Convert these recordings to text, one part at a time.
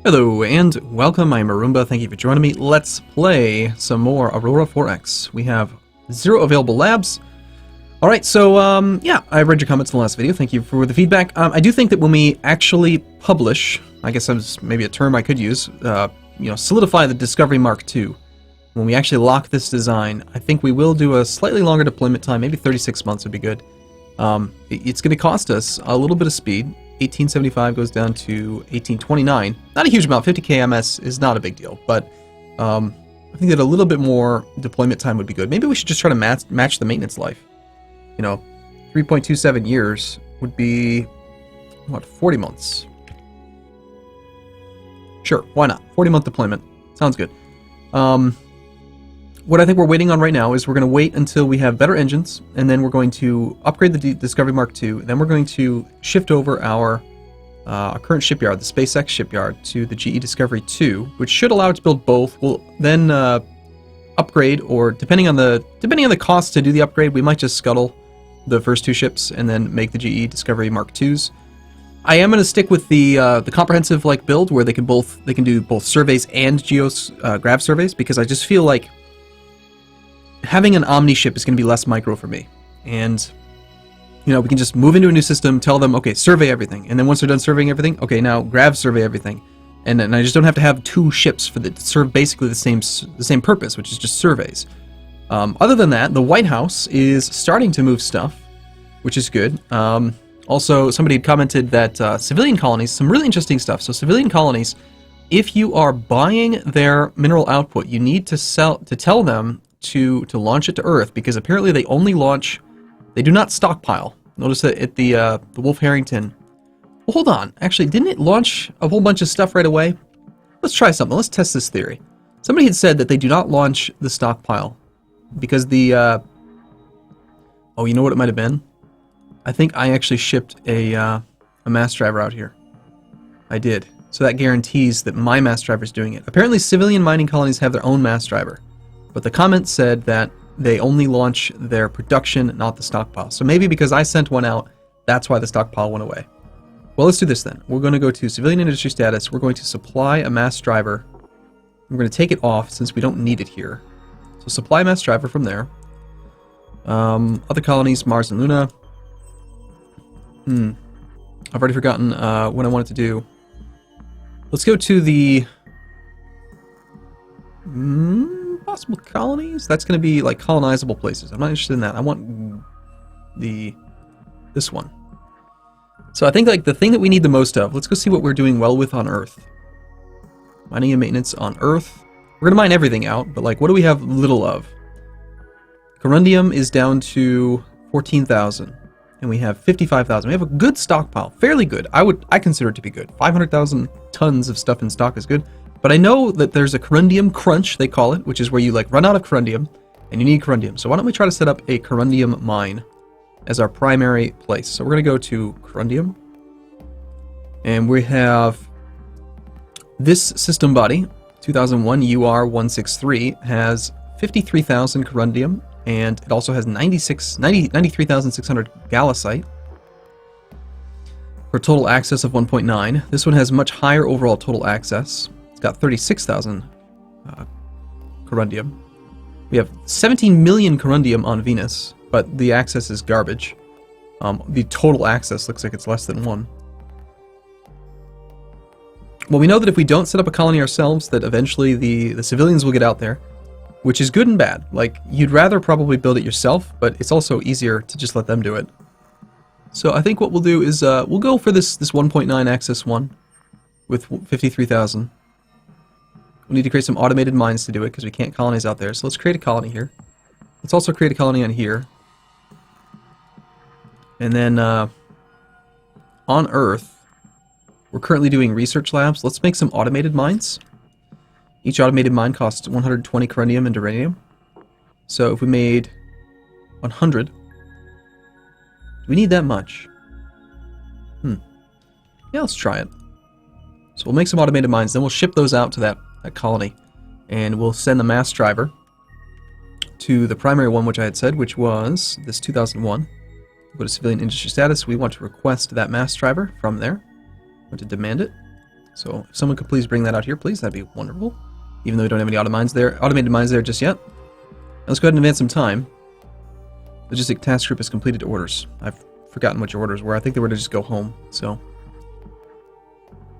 Hello and welcome, I'm Arumba, thank you for joining me. Let's play some more Aurora 4X. We have 0 available labs. Alright, so yeah, I read your comments in the last video, thank you for the feedback. I do think that when we actually publish, I guess that's maybe a term I could use, solidify the Discovery Mark II. When we actually lock this design, I think we will do a slightly longer deployment time, maybe 36 months would be good. It's going to cost us a little bit of speed. 1875 goes down to 1829. Not a huge amount. 50k MS is not a big deal, but I think that a little bit more deployment time would be good. Maybe we should just try to match the maintenance life. 3.27 years would be, what, 40 months? Sure, why not? 40-month deployment. Sounds good. What I think we're waiting on right now is we're going to wait until we have better engines, and then we're going to upgrade the Discovery Mark II, then we're going to shift over our current shipyard, the SpaceX shipyard, to the GE Discovery II, which should allow it to build both. We'll then upgrade, or depending on the cost to do the upgrade, we might just scuttle the first 2 ships and then make the GE Discovery Mark IIs. I am going to stick with the comprehensive build where they can do both surveys and grav surveys, because I just feel like having an Omni ship is going to be less micro for me. And, we can just move into a new system, tell them, okay, survey everything. And then once they're done surveying everything, okay, now grav survey everything. And I just don't have to have 2 ships that serve basically the same purpose, which is just surveys. Other than that, the White House is starting to move stuff, which is good. Also, somebody had commented that civilian colonies, some really interesting stuff. So civilian colonies, if you are buying their mineral output, you need to tell them to launch it to Earth, because apparently they only launch, they do not stockpile. Notice that at the Wolf Harrington. Well, hold on. Actually, didn't it launch a whole bunch of stuff right away? Let's try something. Let's test this theory. Somebody had said that they do not launch the stockpile because the oh, you know what it might have been? I think I actually shipped a mass driver out here. I did. So that guarantees that my mass driver is doing it. Apparently civilian mining colonies have their own mass driver, but the comment said that they only launch their production, not the stockpile. So maybe because I sent one out, that's why the stockpile went away. Well, let's do this then. We're going to go to civilian industry status. We're going to supply a mass driver. We're going to take it off since we don't need it here. So supply mass driver from there. Other colonies, Mars and Luna. I've already forgotten what I wanted to do. Let's go to the possible colonies. That's going to be like colonizable places. I'm not interested in that. I want this one. So I think the thing that we need the most of. Let's go see what we're doing well with on Earth. Mining and maintenance on Earth. We're going to mine everything out, but what do we have little of? Corundium is down to 14,000. And we have 55,000. We have a good stockpile, fairly good. I consider it to be good. 500,000 tons of stuff in stock is good. But I know that there's a corundium crunch, they call it, which is where you run out of corundium and you need corundium. So why don't we try to set up a corundium mine as our primary place? So we're going to go to corundium, and we have this system body, 2001 UR163, has 53,000 corundium. And it also has 93,600 gallicite for total access of 1.9. This one has much higher overall total access. It's got 36,000 corundium. We have 17 million corundium on Venus, but the access is garbage. The total access looks like it's less than 1. Well, we know that if we don't set up a colony ourselves, that eventually the civilians will get out there. Which is good and bad. You'd rather probably build it yourself, but it's also easier to just let them do it. So I think what we'll do is we'll go for this 1.9 access one with 53,000. We'll need to create some automated mines to do it because we can't colonize out there. So let's create a colony here. Let's also create a colony on here. And then on Earth, we're currently doing research labs. Let's make some automated mines. Each automated mine costs 120 corundium and uranium. So if we made 100, do we need that much? Yeah, let's try it. So we'll make some automated mines, then we'll ship those out to that colony. And we'll send the mass driver to the primary one, which I had said, which was this 2001. We'll go to civilian industry status. We want to request that mass driver from there. We want to demand it. So if someone could please bring that out here, please, that'd be wonderful. Even though we don't have any automated mines there just yet. Let's go ahead and advance some time. Logistic task group has completed orders. I've forgotten what your orders were. I think they were to just go home, so.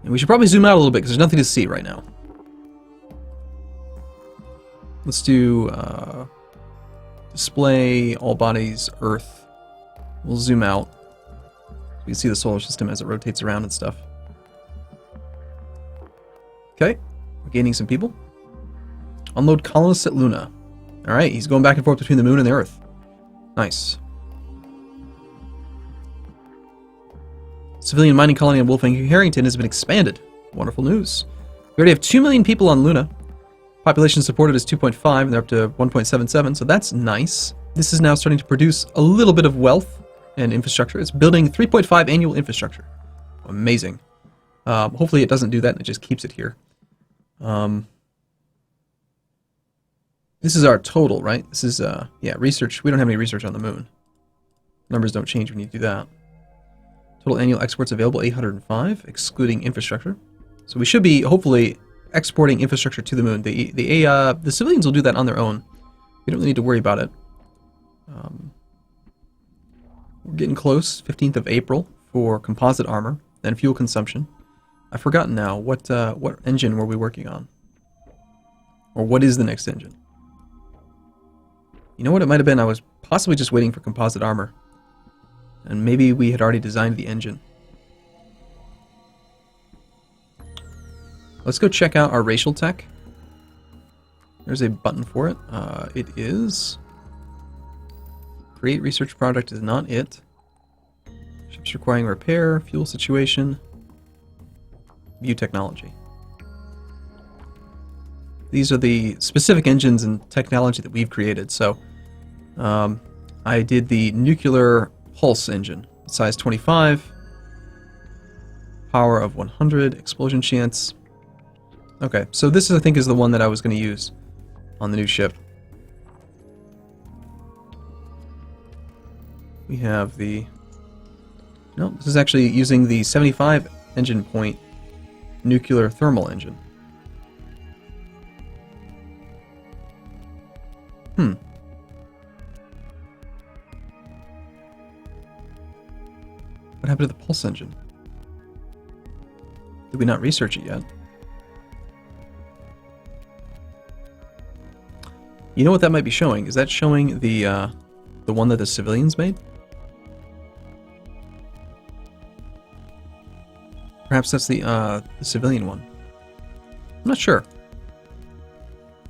And we should probably zoom out a little bit because there's nothing to see right now. Let's do display all bodies Earth. We'll zoom out. So we can see the solar system as it rotates around and stuff. Okay, we're gaining some people. Unload colonists at Luna. Alright, he's going back and forth between the moon and the Earth. Nice. Civilian mining colony on Wolfgang Harrington has been expanded. Wonderful news. We already have 2 million people on Luna. Population supported is 2.5, and they're up to 1.77, so that's nice. This is now starting to produce a little bit of wealth and infrastructure. It's building 3.5 annual infrastructure. Amazing. Hopefully it doesn't do that and it just keeps it here. This is our total, right? This is, yeah, research. We don't have any research on the moon. Numbers don't change when you do that. Total annual exports available, 805, excluding infrastructure. So we should be, hopefully, exporting infrastructure to the moon. The civilians will do that on their own. We don't really need to worry about it. We're getting close, 15th of April, for composite armor, then fuel consumption. I've forgotten now, what engine were we working on? Or what is the next engine? You know what it might have been? I was possibly just waiting for composite armor. And maybe we had already designed the engine. Let's go check out our racial tech. There's a button for it. It is... Create research product is not it. Ships requiring repair, fuel situation, view technology. These are the specific engines and technology that we've created. So I did the nuclear pulse engine, size 25, power of 100, explosion chance. Okay, so this I think is the one that I was going to use on the new ship. We have the... No, this is actually using the 75 engine point nuclear thermal engine. What happened to the pulse engine? Did we not research it yet? You know what that might be showing? Is that showing the one that the civilians made? Perhaps that's the civilian one. I'm not sure.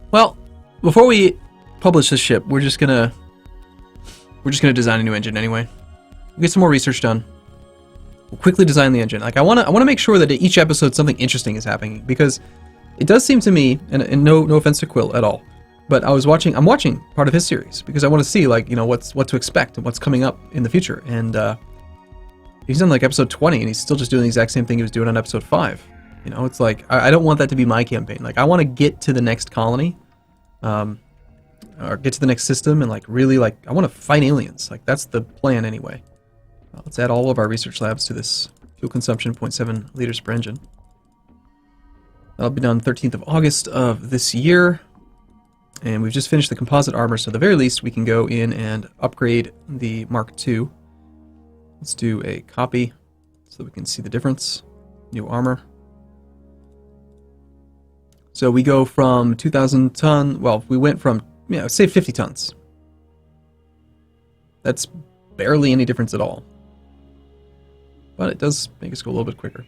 Well, before we publish this ship, we're just gonna design a new engine anyway. We'll get some more research done. We'll quickly design the engine. Like I wanna make sure that at each episode something interesting is happening, because it does seem to me, and no offense to Quill at all, but I'm watching part of his series because I want to see, like, you know, what to expect and what's coming up in the future. And he's on like episode 20 and he's still just doing the exact same thing he was doing on episode 5. You know, it's like I don't want that to be my campaign. Like I want to get to the next colony, or get to the next system, and like really, like, I want to fight aliens. Like that's the plan anyway. Let's add all of our research labs to this. Fuel consumption 0.7 liters per engine. That'll be done 13th of August of this year. And we've just finished the composite armor, so at the very least we can go in and upgrade the Mark II. Let's do a copy so that we can see the difference. New armor. So we go from 2,000 ton, well, we went from, yeah, say 50 tons. That's barely any difference at all. But it does make us go a little bit quicker,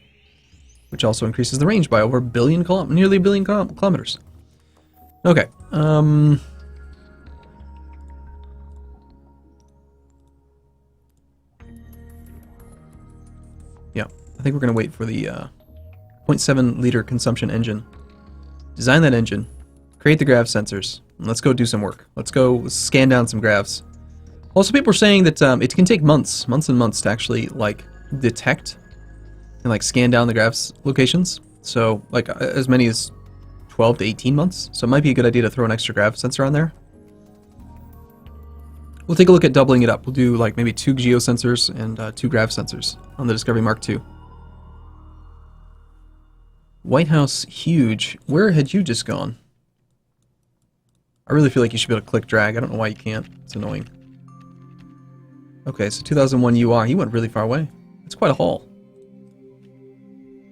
which also increases the range by over nearly a billion kilometers. Okay. Yeah, I think we're going to wait for the 0.7 liter consumption engine. Design that engine, create the grav sensors, and let's go do some work. Let's go scan down some gravs. Also, people are saying that it can take months and months to actually, like, detect and, like, scan down the gravs locations. So, like, as many as 12 to 18 months. So it might be a good idea to throw an extra grav sensor on there. We'll take a look at doubling it up. We'll do, like, maybe 2 geosensors and 2 grav sensors on the Discovery Mark II. White House, huge. Where had you just gone? I really feel like you should be able to click drag. I don't know why you can't. It's annoying. Okay, so 2001 UR. He went really far away. It's quite a haul.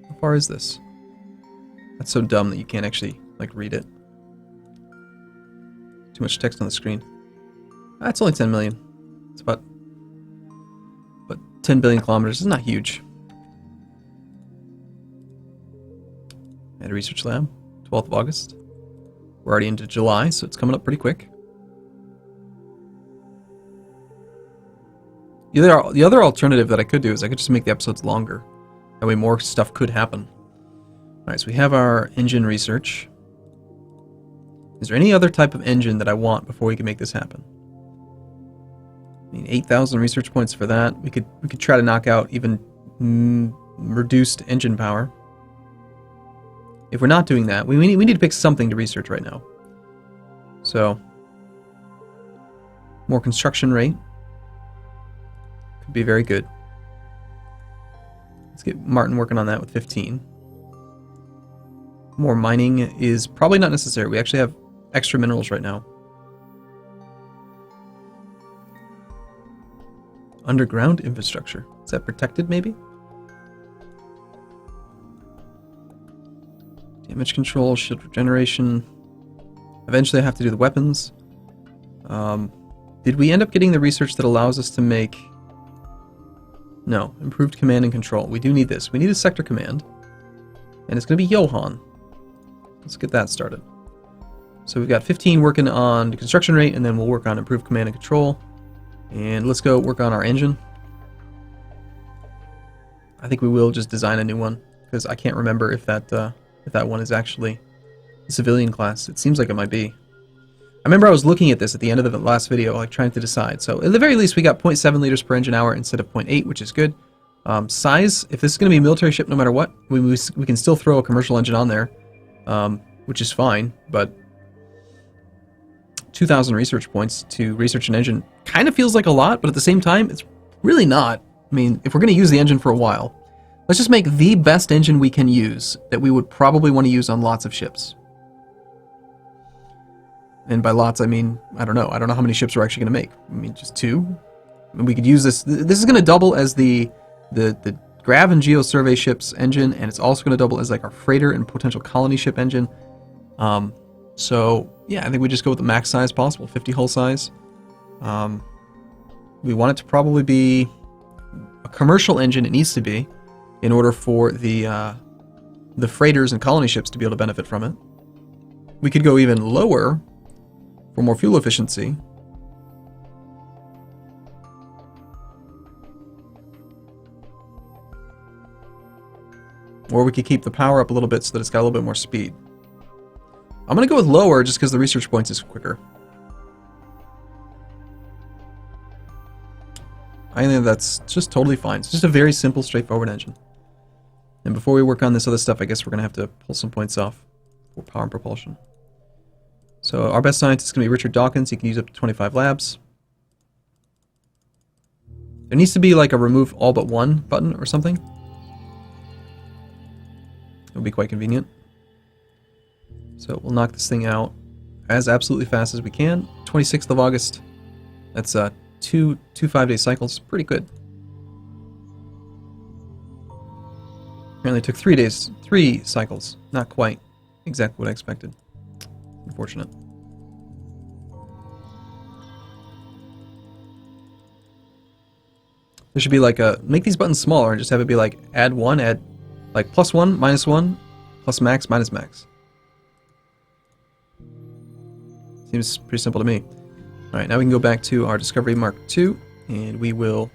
How far is this? That's so dumb that you can't actually, like, read it. Too much text on the screen. That's only 10 million. It's about 10 billion kilometers. It's not huge. At a research lab, 12th of August. We're already into July, so it's coming up pretty quick. The other alternative that I could do is I could just make the episodes longer. That way more stuff could happen. Alright, so we have our engine research. Is there any other type of engine that I want before we can make this happen? I mean, 8,000 research points for that. We could try to knock out even reduced engine power. If we're not doing that, we need to pick something to research right now. So, more construction rate could be very good. Let's get Martin working on that with 15. More mining is probably not necessary. We actually have extra minerals right now. Underground infrastructure. Is that protected, maybe? Damage control, shield regeneration. Eventually I have to do the weapons. Did we end up getting the research that allows us to make... No, improved command and control. We do need this. We need a sector command. And it's going to be Johan. Let's get that started. So we've got 15 working on the construction rate, and then we'll work on improved command and control. And let's go work on our engine. I think we will just design a new one, because I can't remember if that one is actually a civilian class. It seems like it might be. I remember I was looking at this at the end of the last video, like trying to decide. So at the very least, we got 0.7 liters per engine hour instead of 0.8, which is good. Size, if this is going to be a military ship, no matter what, we can still throw a commercial engine on there, which is fine, but 2,000 research points to research an engine kind of feels like a lot, but at the same time, it's really not. I mean, if we're going to use the engine for a while, let's just make the best engine we can use that we would probably want to use on lots of ships. And by lots, I mean, I don't know how many ships we're actually going to make. I mean, just 2? I mean, we could use this. This is going to double as the Grav and Geo survey ship's engine, and it's also going to double as like our freighter and potential colony ship engine. So, yeah, I think we just go with the max size possible, 50 hull size. We want it to probably be a commercial engine. It needs to be, in order for the freighters and colony ships to be able to benefit from it. We could go even lower for more fuel efficiency. Or we could keep the power up a little bit so that it's got a little bit more speed. I'm going to go with lower just because the research points is quicker. I think that's just totally fine. It's just a very simple, straightforward engine. And before we work on this other stuff, I guess we're going to have to pull some points off for power and propulsion. So our best scientist is going to be Richard Dawkins. He can use up to 25 labs. There needs to be like a remove all but one button or something. It would be quite convenient. So we'll knock this thing out as absolutely fast as we can. 26th of August. That's two 5-day cycles. Pretty good. Apparently it took 3 days, 3 cycles. Not quite exactly what I expected. Unfortunate. There should be like a, make these buttons smaller and just have it be like add 1, add like +1, -1, plus max, minus max. Seems pretty simple to me. Alright, now we can go back to our Discovery Mark II, and we will,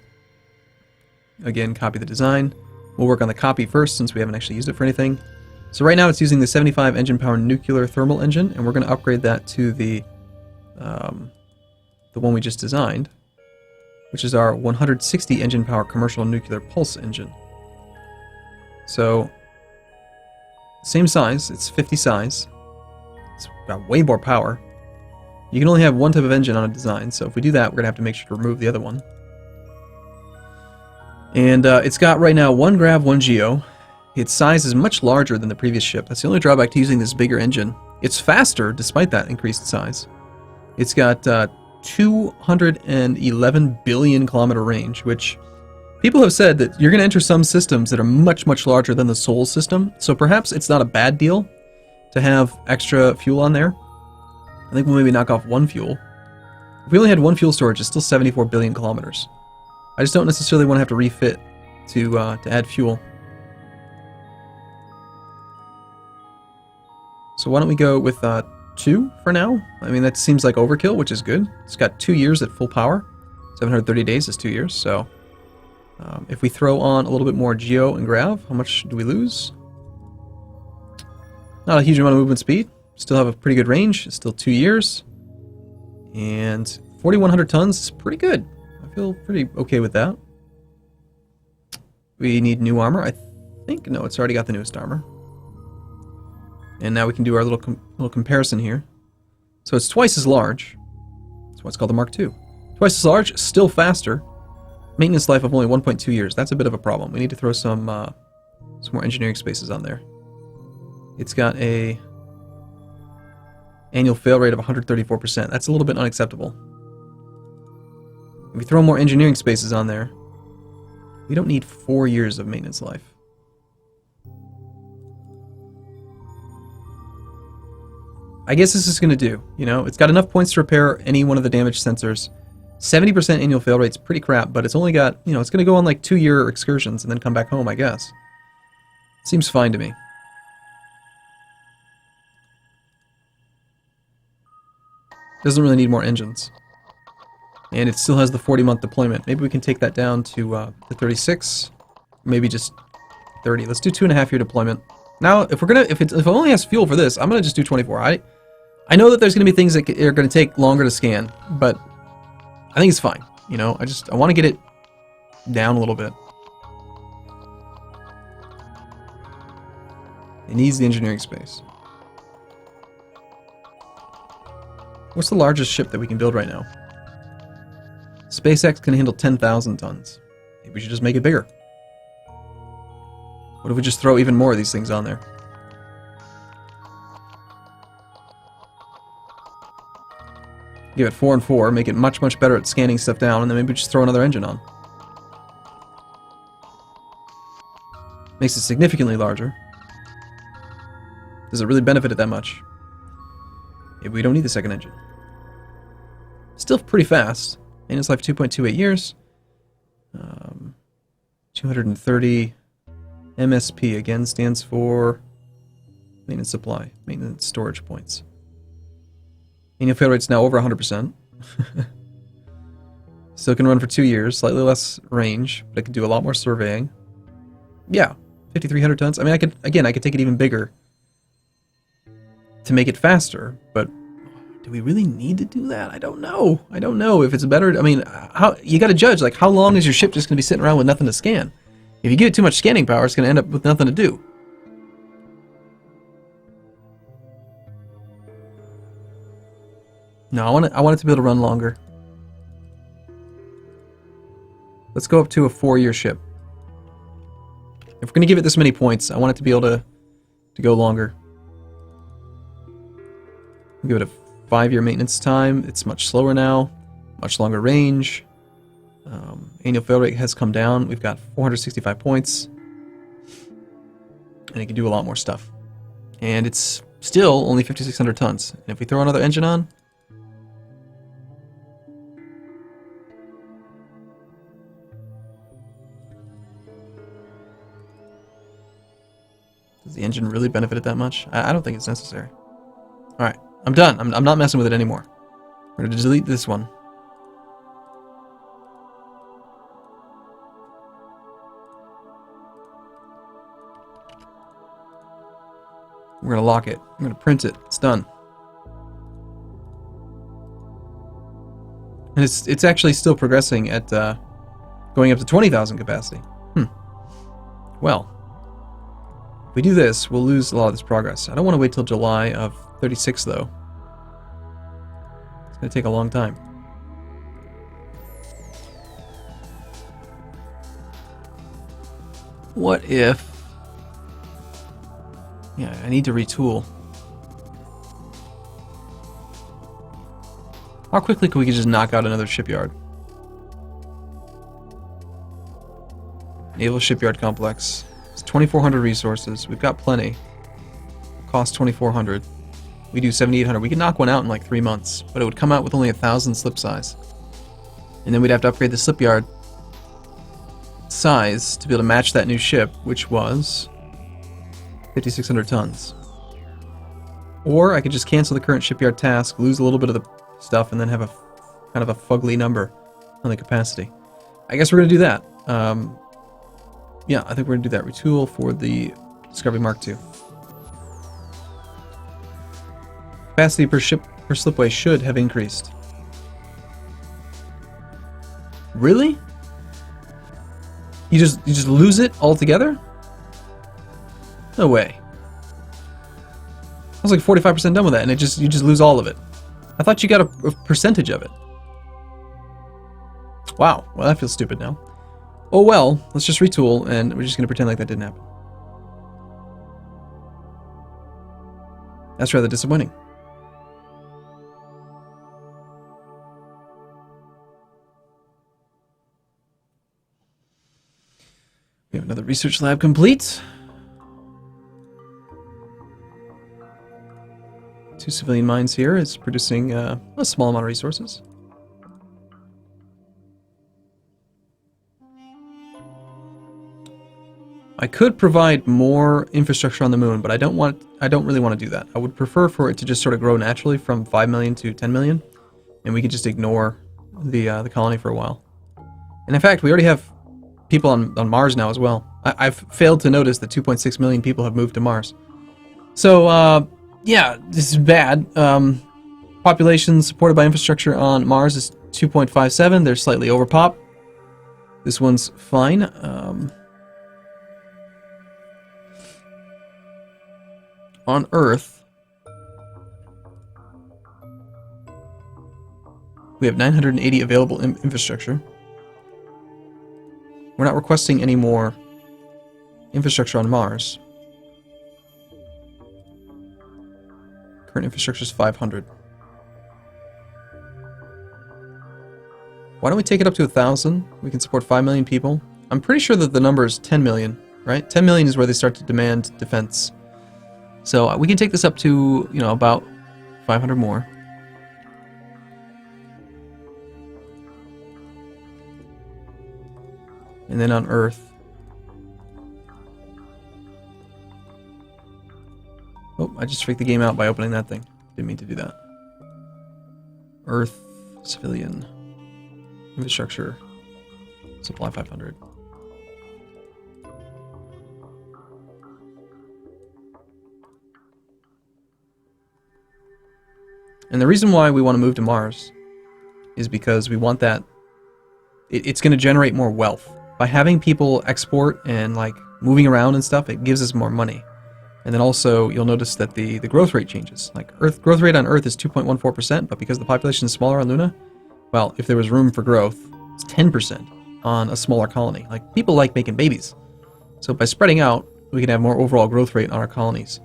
again, copy the design. We'll work on the copy first, since we haven't actually used it for anything. So right now it's using the 75 engine power nuclear thermal engine, and we're going to upgrade that to the one we just designed, which is our 160 engine power commercial nuclear pulse engine. So, same size, it's 50 size. It's got way more power. You can only have one type of engine on a design, so if we do that, we're going to have to make sure to remove the other one. And it's got right now 1 grav, 1 geo, Its size is much larger than the previous ship. That's the only drawback to using this bigger engine. It's faster, despite that increased size. It's got 211 billion kilometer range, which people have said that you're going to enter some systems that are much, much larger than the Sol system. So perhaps it's not a bad deal to have extra fuel on there. I think we'll maybe knock off one fuel. If we only had one fuel storage, it's still 74 billion kilometers. I just don't necessarily want to have to refit to add fuel. So why don't we go with 2 for now? I mean, that seems like overkill, which is good. It's got 2 years at full power. 730 days is 2 years, so if we throw on a little bit more geo and grav, how much do we lose? Not a huge amount of movement speed. Still have a pretty good range. It's still 2 years. And 4,100 tons is pretty good. I feel pretty okay with that. We need new armor, I think. No, it's already got the newest armor. And now we can do our little comparison here. So it's twice as large. That's why it's called the Mark II. Twice as large, still faster. Maintenance life of only 1.2 years. That's a bit of a problem. We need to throw some more engineering spaces on there. It's got a annual fail rate of 134%. That's a little bit unacceptable. If we throw more engineering spaces on there, we don't need 4 years of maintenance life. I guess this is going to do, you know, it's got enough points to repair any one of the damaged sensors. 70% annual fail rate's pretty crap, but it's only got, you know, it's going to go on like 2-year excursions and then come back home, I guess. Seems fine to me. Doesn't really need more engines. And it still has the 40-month deployment. Maybe we can take that down to 36, maybe just 30. Let's do 2.5-year deployment. Now, if it only has fuel for this, I'm gonna just do 24. I know that there's gonna be things that are gonna take longer to scan, but I think it's fine. You know, I want to get it down a little bit. It needs the engineering space. What's the largest ship that we can build right now? SpaceX can handle 10,000 tons. Maybe we should just make it bigger. What if we just throw even more of these things on there? Give it 4 and 4, make it much, much better at scanning stuff down, and then maybe just throw another engine on. Makes it significantly larger. Does it really benefit it that much? Maybe we don't need the second engine. Still pretty fast. Maintenance life 2.28 years. 230 MSP again stands for maintenance supply, maintenance storage points. Annual fail rate's now over 100%. Still can run for 2 years, slightly less range, but it can do a lot more surveying. Yeah, 5,300 tons. I mean, I could take it even bigger to make it faster, but do we really need to do that? I don't know. I don't know if it's better. I mean, how you got to judge, like, how long is your ship just going to be sitting around with nothing to scan? If you give it too much scanning power, it's going to end up with nothing to do. No, I want it to be able to run longer. Let's go up to a 4-year ship. If we're going to give it this many points, I want it to be able to go longer. We'll give it a 5-year maintenance time. It's much slower now. Much longer range. Annual fail rate has come down. We've got 465 points. And it can do a lot more stuff. And it's still only 5,600 tons. And if we throw another engine on... Does the engine really benefit it that much? I don't think it's necessary. Alright, I'm done. I'm not messing with it anymore. We're going to delete this one. We're going to lock it. I'm going to print it. It's done. And it's actually still progressing at going up to 20,000 capacity. Well, if we do this, we'll lose a lot of this progress. I don't want to wait till July of 36, though. It's going to take a long time. What if Yeah, I need to retool. How quickly can we just knock out another shipyard? Naval Shipyard Complex. It's 2,400 resources. We've got plenty. Cost 2,400. We do 7,800. We could knock one out in like 3 months, but it would come out with only 1,000 slip size. And then we'd have to upgrade the slip yard size to be able to match that new ship, which was 5,600 tons. Or I could just cancel the current shipyard task, lose a little bit of the stuff, and then have a kind of a fugly number on the capacity. I guess we're going to do that. Yeah, I think we're going to do that. Retool for the Discovery Mark II. Capacity per ship per slipway should have increased. Really? You just lose it altogether? No way. I was like 45% done with that, and you just lose all of it. I thought you got a percentage of it. Wow. Well, that feels stupid now. Oh well, let's just retool, and we're just going to pretend like that didn't happen. That's rather disappointing. We have another research lab complete. 2 civilian mines here is producing a small amount of resources. I could provide more infrastructure on the moon, but I don't really want to do that. I would prefer for it to just sort of grow naturally from 5 million to 10 million, and we could just ignore the colony for a while. And in fact, we already have people on Mars now as well. I've failed to notice that 2.6 million people have moved to Mars. So, yeah, this is bad. Population supported by infrastructure on Mars is 2.57. They're slightly overpop. This one's fine. On Earth, we have 980 available infrastructure. We're not requesting any more infrastructure on Mars. Current infrastructure is 500. Why don't we take it up to 1,000? We can support 5 million people. I'm pretty sure that the number is 10 million, right? 10 million is where they start to demand defense. So we can take this up to, you know, about 500 more. And then on Earth. Oh, I just freaked the game out by opening that thing. Didn't mean to do that. Earth, civilian, infrastructure, supply 500. And the reason why we want to move to Mars is because we want that. It's going to generate more wealth. By having people export and like moving around and stuff, it gives us more money. And then also you'll notice that the growth rate changes. Like growth rate on Earth is 2.14%, but because the population is smaller on Luna, well, if there was room for growth, it's 10% on a smaller colony. Like people like making babies. So by spreading out, we can have more overall growth rate on our colonies.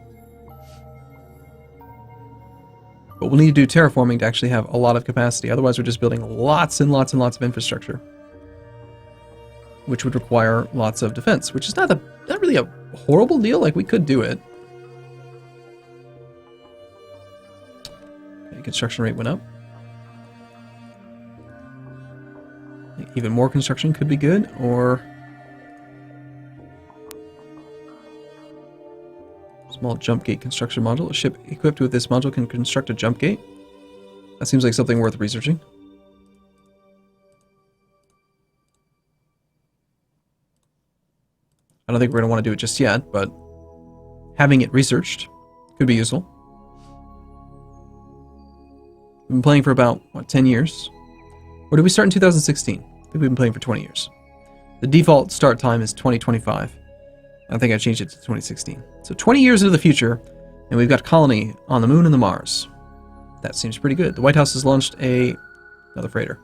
But we'll need to do terraforming to actually have a lot of capacity. Otherwise, we're just building lots and lots and lots of infrastructure, which would require lots of defense, which is not really a horrible deal. Like, we could do it. Okay, construction rate went up. Even more construction could be good, or small jump gate construction module. A ship equipped with this module can construct a jump gate. That seems like something worth researching. I don't think we're going to want to do it just yet, but having it researched could be useful. We've been playing for about, what, 10 years? Or did we start in 2016? I think we've been playing for 20 years. The default start time is 2025. I think I changed it to 2016. So 20 years into the future, and we've got a colony on the moon and the Mars. That seems pretty good. The White House has launched another freighter.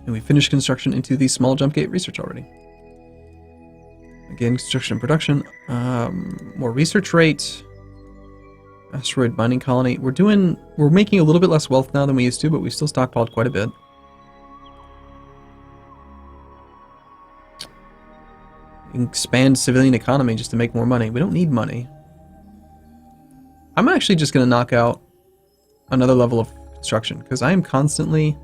And we finished construction into the small jump gate research already. Again, construction and production. More research rate. Asteroid mining colony. We're making a little bit less wealth now than we used to, but we still stockpiled quite a bit. Expand civilian economy just to make more money. We don't need money. I'm actually just going to knock out another level of construction because I am constantly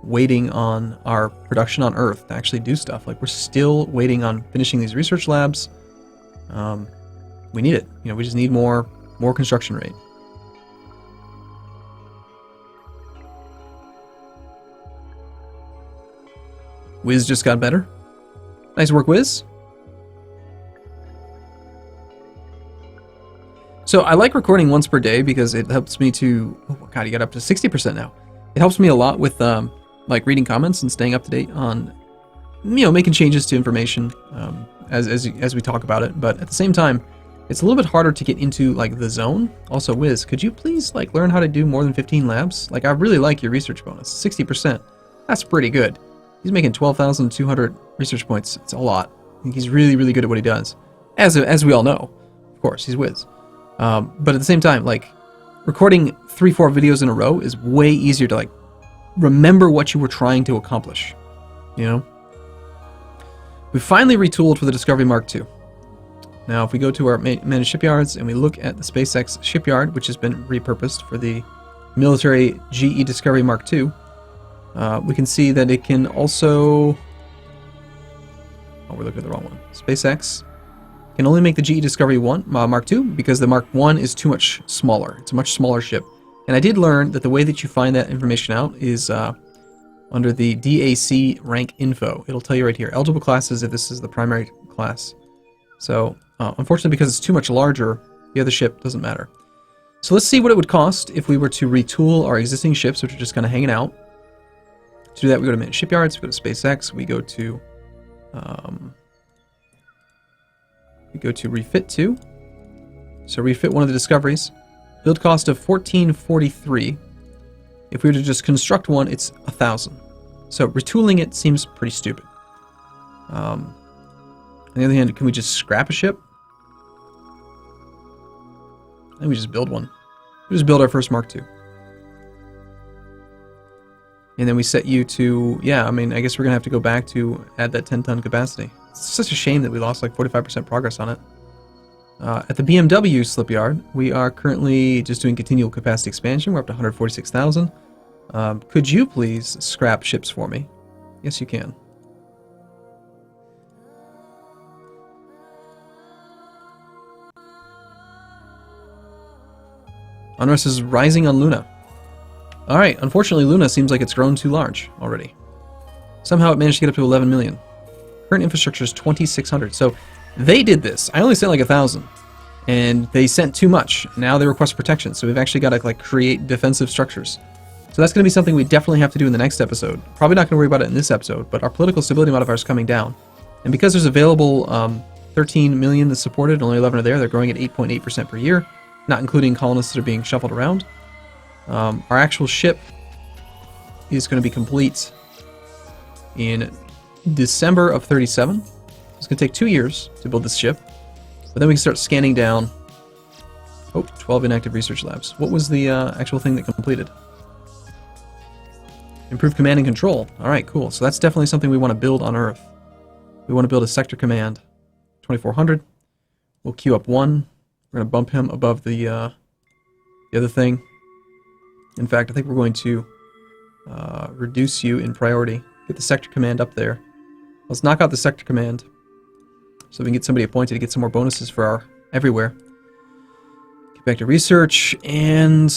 waiting on our production on Earth to actually do stuff. Like, we're still waiting on finishing these research labs. We need it. You know, we just need more construction rate. Wiz just got better. Nice work, Wiz. So I like recording once per day because it helps me to... Oh god, you got up to 60% now. It helps me a lot with like reading comments and staying up to date on, you know, making changes to information as we talk about it. But at the same time, it's a little bit harder to get into like the zone. Also, Wiz, could you please like learn how to do more than 15 labs? Like, I really like your research bonus, 60%. That's pretty good. He's making 12,200 research points. It's a lot. I think he's really, really good at what he does, as we all know. Of course, he's Wiz. But at the same time, like, recording 3-4 videos in a row is way easier to like remember what you were trying to accomplish. You know, we finally retooled for the Discovery Mark II. Now, if we go to our managed shipyards and we look at the SpaceX shipyard, which has been repurposed for the military GE Discovery Mark II, we can see that it can also... Oh, we're looking at the wrong one. SpaceX can only make the GE Discovery Mark II because the Mark I is too much smaller. It's a much smaller ship. And I did learn that the way that you find that information out is under the DAC rank info. It'll tell you right here. Eligible classes if this is the primary class. So, unfortunately, because it's too much larger, the other ship doesn't matter. So let's see what it would cost if we were to retool our existing ships, which are just kind of hanging out. To do that, we go to managed shipyards, we go to SpaceX, we go to refit 2. So refit one of the discoveries. Build cost of 1443. If we were to just construct one, it's 1,000. So retooling it seems pretty stupid. On the other hand, can we just scrap a ship? I think we just build one. We just build our first Mark II. And then we set you to, yeah, I mean, I guess we're going to have to go back to add that 10-ton capacity. It's such a shame that we lost like 45% progress on it. At the BMW slipyard, we are currently just doing continual capacity expansion. We're up to 146,000. Could you please scrap ships for me? Yes, you can. Unrest is rising on Luna. Alright, unfortunately Luna seems like it's grown too large already. Somehow it managed to get up to 11 million. Current infrastructure is 2,600. So they did this. I only sent like 1,000. And they sent too much. Now they request protection. So we've actually got to like create defensive structures. So that's going to be something we definitely have to do in the next episode. Probably not going to worry about it in this episode, but our political stability modifier is coming down. And because there's available 13 million that's supported, only 11 are there, they're growing at 8.8% per year, not including colonists that are being shuffled around. Our actual ship is going to be complete in December of 37. It's going to take 2 years to build this ship, but then we can start scanning down. Oh, 12 inactive research labs. What was the actual thing that completed? Improve command and control. Alright, cool. So that's definitely something we want to build on Earth. We want to build a sector command. 2400. We'll queue up one. We're going to bump him above the other thing. In fact, I think we're going to reduce you in priority. Get the sector command up there. Let's knock out the sector command so we can get somebody appointed to get some more bonuses for our everywhere. Get back to research, and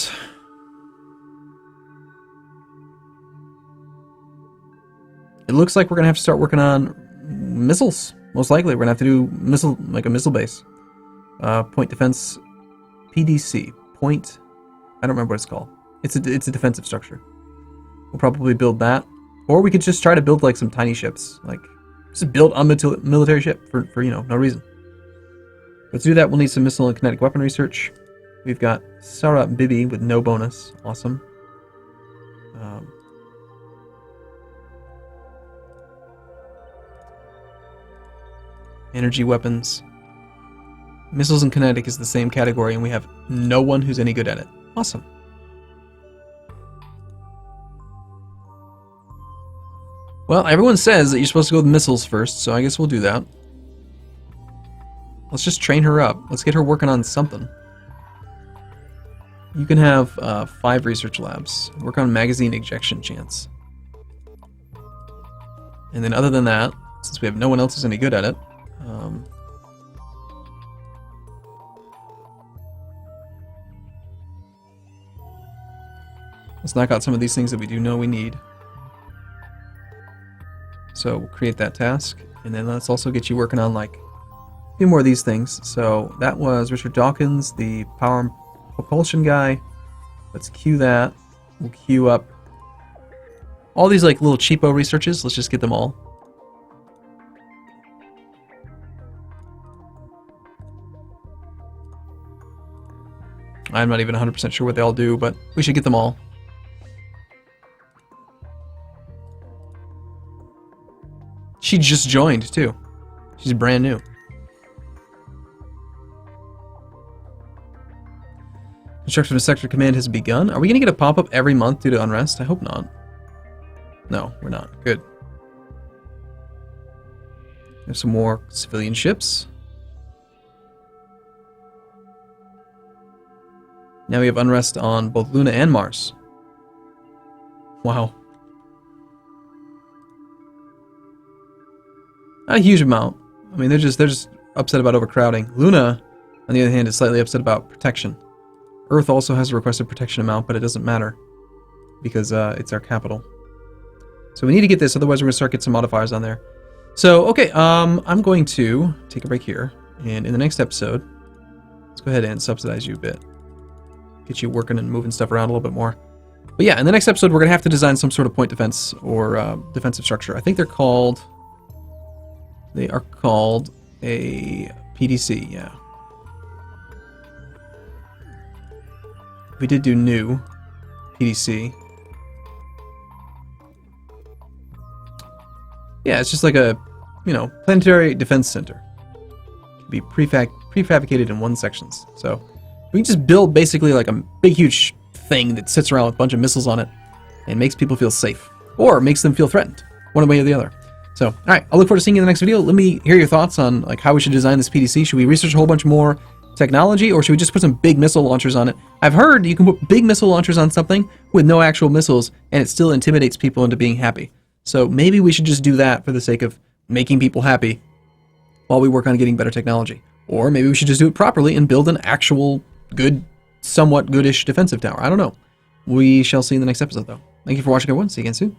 it looks like we're going to have to start working on missiles. Most likely, we're going to have to do a missile base. Point defense, PDC. Point, I don't remember what it's called. It's a defensive structure. We'll probably build that. Or we could just try to build like some tiny ships. Like, just build a military ship for you know, no reason. But to do that, we'll need some missile and kinetic weapon research. We've got Sarah Bibi with no bonus. Awesome. Energy weapons. Missiles and kinetic is the same category, and we have no one who's any good at it. Awesome. Well, everyone says that you're supposed to go with missiles first, so I guess we'll do that. Let's just train her up. Let's get her working on something. You can have 5 research labs. Work on magazine ejection chance. And then other than that, since we have no one else who's any good at it, let's knock out some of these things that we do know we need. So we'll create that task, and then let's also get you working on like a few more of these things. So that was Richard Dawkins, the power and propulsion guy. Let's queue that. We'll queue up all these like little cheapo researches. Let's just get them all. I'm not even 100% sure what they all do, but we should get them all. She just joined, too. She's brand new. Construction of Sector Command has begun. Are we going to get a pop-up every month due to unrest? I hope not. No, we're not. Good. There's some more civilian ships. Now we have unrest on both Luna and Mars. Wow. Not a huge amount. I mean, they're just upset about overcrowding. Luna, on the other hand, is slightly upset about protection. Earth also has a requested protection amount, but it doesn't matter because it's our capital. So we need to get this, otherwise we're going to start getting some modifiers on there. So, okay, I'm going to take a break here, and in the next episode, let's go ahead and subsidize you a bit. Get you working and moving stuff around a little bit more. But yeah, in the next episode, we're going to have to design some sort of point defense or defensive structure. I think they're called... They are called a PDC, yeah. We did do new PDC. Yeah, it's just like a, you know, planetary defense center. It can be prefabricated in 1 sections. So we can just build basically like a big, huge thing that sits around with a bunch of missiles on it and makes people feel safe. Or makes them feel threatened, one way or the other. So, alright, I'll look forward to seeing you in the next video. Let me hear your thoughts on like how we should design this PDC. Should we research a whole bunch more technology, or should we just put some big missile launchers on it? I've heard you can put big missile launchers on something with no actual missiles, and it still intimidates people into being happy. So maybe we should just do that for the sake of making people happy while we work on getting better technology. Or maybe we should just do it properly and build an actual good, somewhat goodish defensive tower. I don't know. We shall see in the next episode, though. Thank you for watching, everyone. See you again soon.